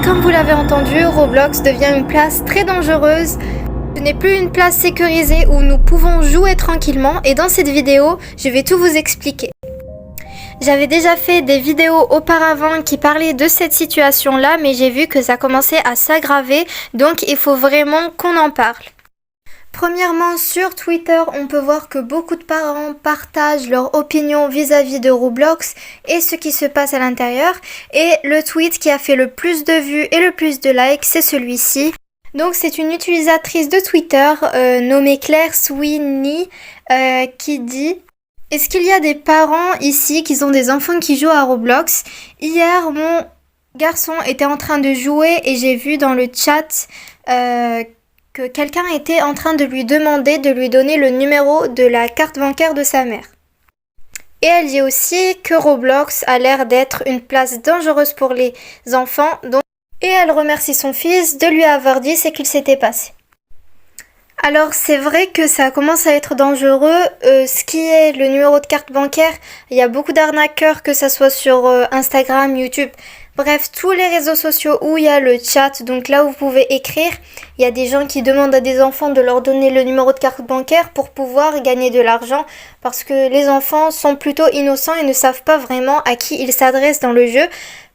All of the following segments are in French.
comme vous l'avez entendu, Roblox devient une place très dangereuse. Ce n'est plus une place sécurisée où nous pouvons jouer tranquillement et dans cette vidéo, je vais tout vous expliquer. J'avais déjà fait des vidéos auparavant qui parlaient de cette situation-là, mais j'ai vu que ça commençait à s'aggraver, donc il faut vraiment qu'on en parle. Premièrement, sur Twitter, on peut voir que beaucoup de parents partagent leur opinion vis-à-vis de Roblox et ce qui se passe à l'intérieur. Et le tweet qui a fait le plus de vues et le plus de likes, c'est celui-ci. Donc c'est une utilisatrice de Twitter nommée Claire Sweeney qui dit: est-ce qu'il y a des parents ici qui ont des enfants qui jouent à Roblox? Hier, mon garçon était en train de jouer et j'ai vu dans le chat que quelqu'un était en train de lui demander de lui donner le numéro de la carte bancaire de sa mère. Et elle dit aussi que Roblox a l'air d'être une place dangereuse pour les enfants. Et elle remercie son fils de lui avoir dit ce qu'il s'était passé. Alors c'est vrai que ça commence à être dangereux, ce qui est le numéro de carte bancaire, il y a beaucoup d'arnaqueurs, que ça soit sur Instagram, YouTube, bref tous les réseaux sociaux où il y a le chat, donc là où vous pouvez écrire, il y a des gens qui demandent à des enfants de leur donner le numéro de carte bancaire pour pouvoir gagner de l'argent, parce que les enfants sont plutôt innocents et ne savent pas vraiment à qui ils s'adressent dans le jeu,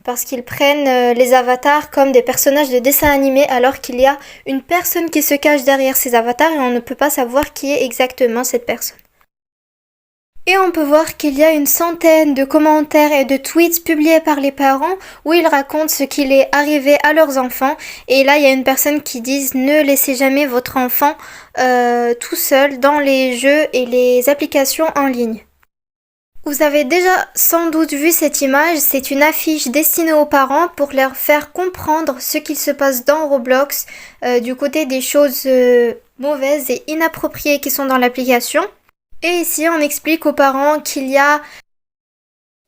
parce qu'ils prennent les avatars comme des personnages de dessins animés alors qu'il y a une personne qui se cache derrière ces avatars et on ne peut pas savoir qui est exactement cette personne. Et on peut voir qu'il y a une centaine de commentaires et de tweets publiés par les parents où ils racontent ce qu'il est arrivé à leurs enfants. Et là, il y a une personne qui dit: ne laissez jamais votre enfant tout seul dans les jeux et les applications en ligne. Vous avez déjà sans doute vu cette image, c'est une affiche destinée aux parents pour leur faire comprendre ce qu'il se passe dans Roblox, du côté des choses mauvaises et inappropriées qui sont dans l'application. Et ici on explique aux parents qu'il y a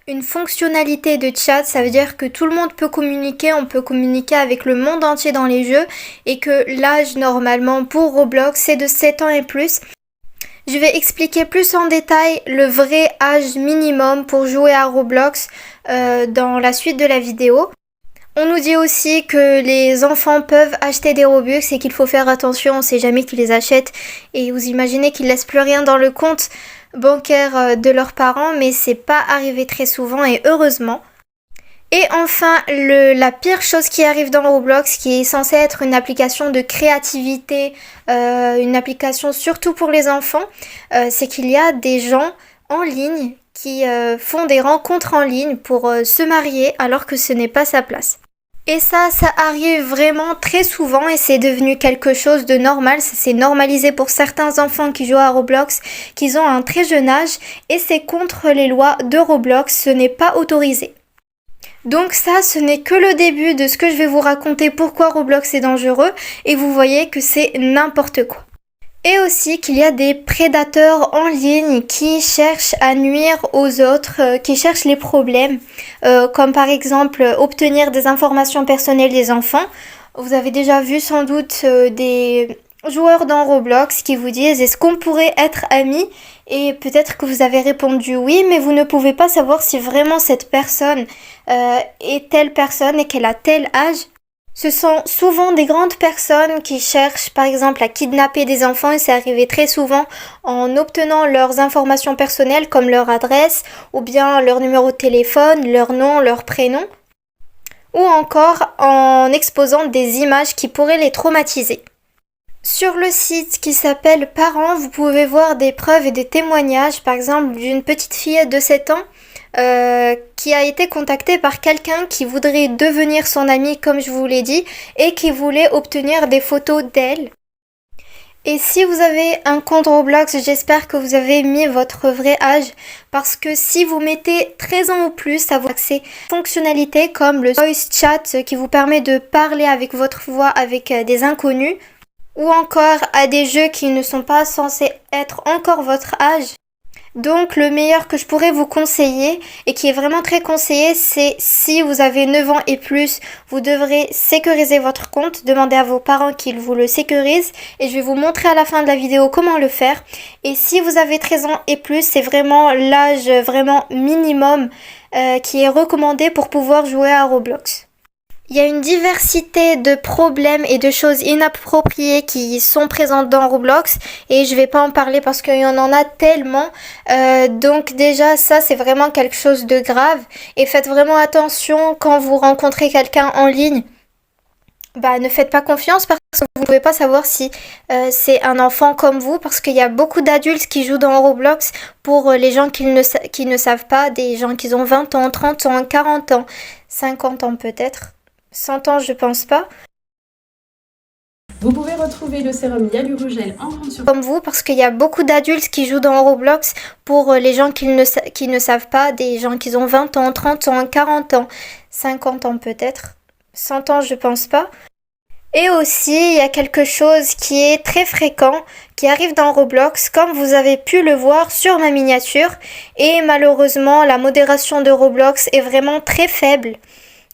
une fonctionnalité de chat, ça veut dire que tout le monde peut communiquer, on peut communiquer avec le monde entier dans les jeux et que l'âge normalement pour Roblox c'est de 7 ans et plus. Je vais expliquer plus en détail le vrai âge minimum pour jouer à Roblox dans la suite de la vidéo. On nous dit aussi que les enfants peuvent acheter des Robux et qu'il faut faire attention, on ne sait jamais qu'ils les achètent. Et vous imaginez qu'ils laissent plus rien dans le compte bancaire de leurs parents, mais c'est pas arrivé très souvent et heureusement. Et enfin, la pire chose qui arrive dans Roblox, qui est censée être une application de créativité, une application surtout pour les enfants, c'est qu'il y a des gens en ligne qui font des rencontres en ligne pour se marier alors que ce n'est pas sa place. Et ça arrive vraiment très souvent et c'est devenu quelque chose de normal, c'est normalisé pour certains enfants qui jouent à Roblox, qu'ils ont un très jeune âge et c'est contre les lois de Roblox, ce n'est pas autorisé. Donc ça, ce n'est que le début de ce que je vais vous raconter pourquoi Roblox est dangereux et vous voyez que c'est n'importe quoi. Et aussi qu'il y a des prédateurs en ligne qui cherchent à nuire aux autres, qui cherchent les problèmes, comme par exemple obtenir des informations personnelles des enfants. Vous avez déjà vu sans doute des joueurs dans Roblox qui vous disent: est-ce qu'on pourrait être amis? Et peut-être que vous avez répondu oui, mais vous ne pouvez pas savoir si vraiment cette personne est telle personne et qu'elle a tel âge. Ce sont souvent des grandes personnes qui cherchent par exemple à kidnapper des enfants et c'est arrivé très souvent en obtenant leurs informations personnelles comme leur adresse ou bien leur numéro de téléphone, leur nom, leur prénom ou encore en exposant des images qui pourraient les traumatiser. Sur le site qui s'appelle Parents, vous pouvez voir des preuves et des témoignages, par exemple d'une petite fille de 7 ans qui a été contactée par quelqu'un qui voudrait devenir son ami comme je vous l'ai dit et qui voulait obtenir des photos d'elle. Et si vous avez un compte Roblox, j'espère que vous avez mis votre vrai âge parce que si vous mettez 13 ans ou plus, ça vous accès fonctionnalités comme le voice chat qui vous permet de parler avec votre voix avec des inconnus ou encore à des jeux qui ne sont pas censés être encore votre âge. Donc le meilleur que je pourrais vous conseiller et qui est vraiment très conseillé, c'est si vous avez 9 ans et plus, vous devrez sécuriser votre compte, demandez à vos parents qu'ils vous le sécurisent et je vais vous montrer à la fin de la vidéo comment le faire. Et si vous avez 13 ans et plus, c'est vraiment l'âge vraiment minimum qui est recommandé pour pouvoir jouer à Roblox. Il y a une diversité de problèmes et de choses inappropriées qui sont présentes dans Roblox et je vais pas en parler parce qu'il y en a tellement. Donc déjà ça c'est vraiment quelque chose de grave et faites vraiment attention quand vous rencontrez quelqu'un en ligne. Ne faites pas confiance parce que vous ne pouvez pas savoir si c'est un enfant comme vous parce qu'il y a beaucoup d'adultes qui jouent dans Roblox pour les gens qui ne savent pas, des gens qui ont 20 ans, 30 ans, 40 ans, 50 ans peut-être. 100 ans, je pense pas. Vous pouvez retrouver le sérum Hyalurogel en grande surface. Comme vous, parce qu'il y a beaucoup d'adultes qui jouent dans Roblox pour les gens qui ne savent pas, des gens qui ont 20 ans, 30 ans, 40 ans, 50 ans peut-être. 100 ans, je pense pas. Et aussi, il y a quelque chose qui est très fréquent, qui arrive dans Roblox, comme vous avez pu le voir sur ma miniature. Et malheureusement, la modération de Roblox est vraiment très faible.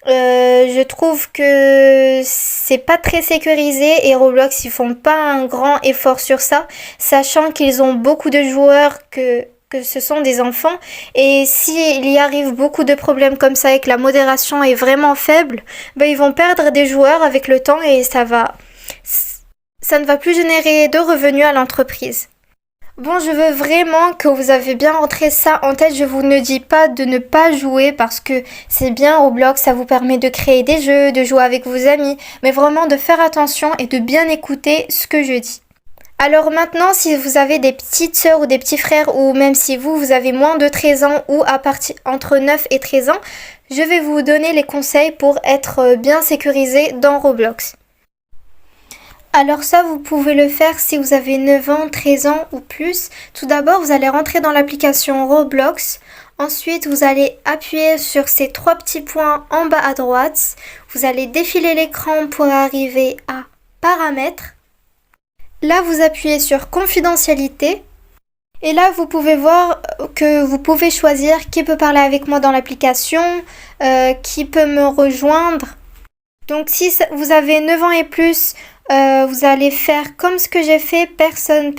Je trouve que c'est pas très sécurisé et Roblox ils font pas un grand effort sur ça, sachant qu'ils ont beaucoup de joueurs que ce sont des enfants et s'il y arrive beaucoup de problèmes comme ça et que la modération est vraiment faible, ils vont perdre des joueurs avec le temps et ça ne va plus générer de revenus à l'entreprise. Bon, je veux vraiment que vous avez bien rentré ça en tête. Je vous ne dis pas de ne pas jouer parce que c'est bien Roblox, ça vous permet de créer des jeux, de jouer avec vos amis, mais vraiment de faire attention et de bien écouter ce que je dis. Alors maintenant, si vous avez des petites sœurs ou des petits frères ou même si vous avez moins de 13 ans ou entre 9 et 13 ans, je vais vous donner les conseils pour être bien sécurisé dans Roblox. Alors ça, vous pouvez le faire si vous avez 9 ans, 13 ans ou plus. Tout d'abord, vous allez rentrer dans l'application Roblox. Ensuite, vous allez appuyer sur ces 3 petits points en bas à droite. Vous allez défiler l'écran pour arriver à Paramètres. Là, vous appuyez sur Confidentialité. Et là, vous pouvez voir que vous pouvez choisir qui peut parler avec moi dans l'application, qui peut me rejoindre. Donc si vous avez 9 ans et plus, vous allez faire comme ce que j'ai fait, personne.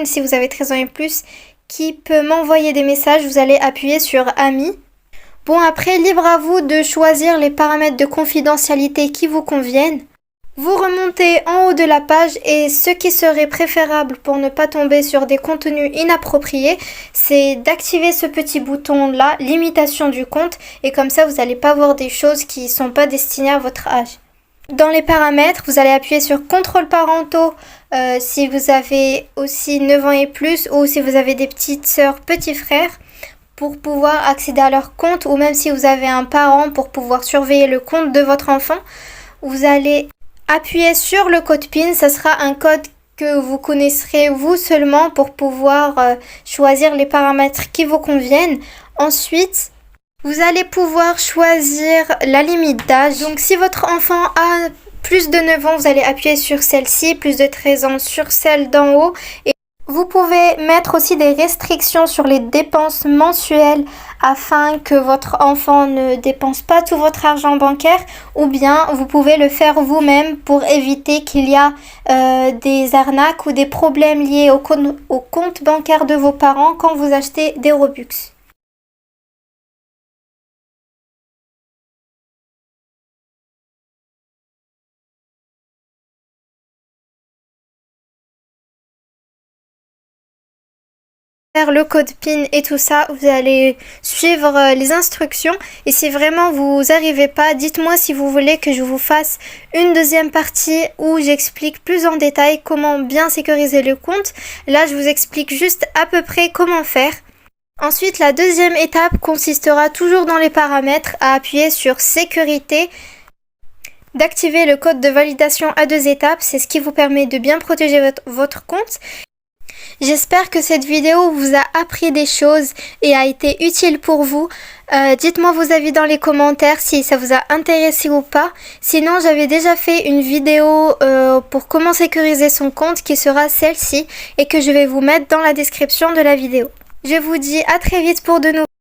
Si vous avez 13 ans et plus, qui peut m'envoyer des messages, vous allez appuyer sur Amis. Bon, après, libre à vous de choisir les paramètres de confidentialité qui vous conviennent. Vous remontez en haut de la page et ce qui serait préférable pour ne pas tomber sur des contenus inappropriés, c'est d'activer ce petit bouton là, limitation du compte, et comme ça vous n'allez pas voir des choses qui ne sont pas destinées à votre âge. Dans les paramètres, vous allez appuyer sur contrôles parentaux si vous avez aussi 9 ans et plus ou si vous avez des petites sœurs, petits frères pour pouvoir accéder à leur compte ou même si vous avez un parent pour pouvoir surveiller le compte de votre enfant. Vous allez appuyer sur le code PIN, ça sera un code que vous connaisserez vous seulement pour pouvoir choisir les paramètres qui vous conviennent. Ensuite, vous allez pouvoir choisir la limite d'âge. Donc si votre enfant a plus de 9 ans, vous allez appuyer sur celle-ci, plus de 13 ans sur celle d'en haut. Et vous pouvez mettre aussi des restrictions sur les dépenses mensuelles afin que votre enfant ne dépense pas tout votre argent bancaire ou bien vous pouvez le faire vous-même pour éviter qu'il y a des arnaques ou des problèmes liés au compte bancaire de vos parents quand vous achetez des Robux. Le code PIN et tout ça, vous allez suivre les instructions et si vraiment vous n'arrivez pas, dites-moi si vous voulez que je vous fasse une deuxième partie où j'explique plus en détail comment bien sécuriser le compte. Là, je vous explique juste à peu près comment faire. Ensuite, la deuxième étape consistera toujours dans les paramètres à appuyer sur sécurité, d'activer le code de validation à 2 étapes, c'est ce qui vous permet de bien protéger votre compte. J'espère que cette vidéo vous a appris des choses et a été utile pour vous. Dites-moi vos avis dans les commentaires si ça vous a intéressé ou pas. Sinon, j'avais déjà fait une vidéo pour comment sécuriser son compte qui sera celle-ci et que je vais vous mettre dans la description de la vidéo. Je vous dis à très vite pour de nouveaux.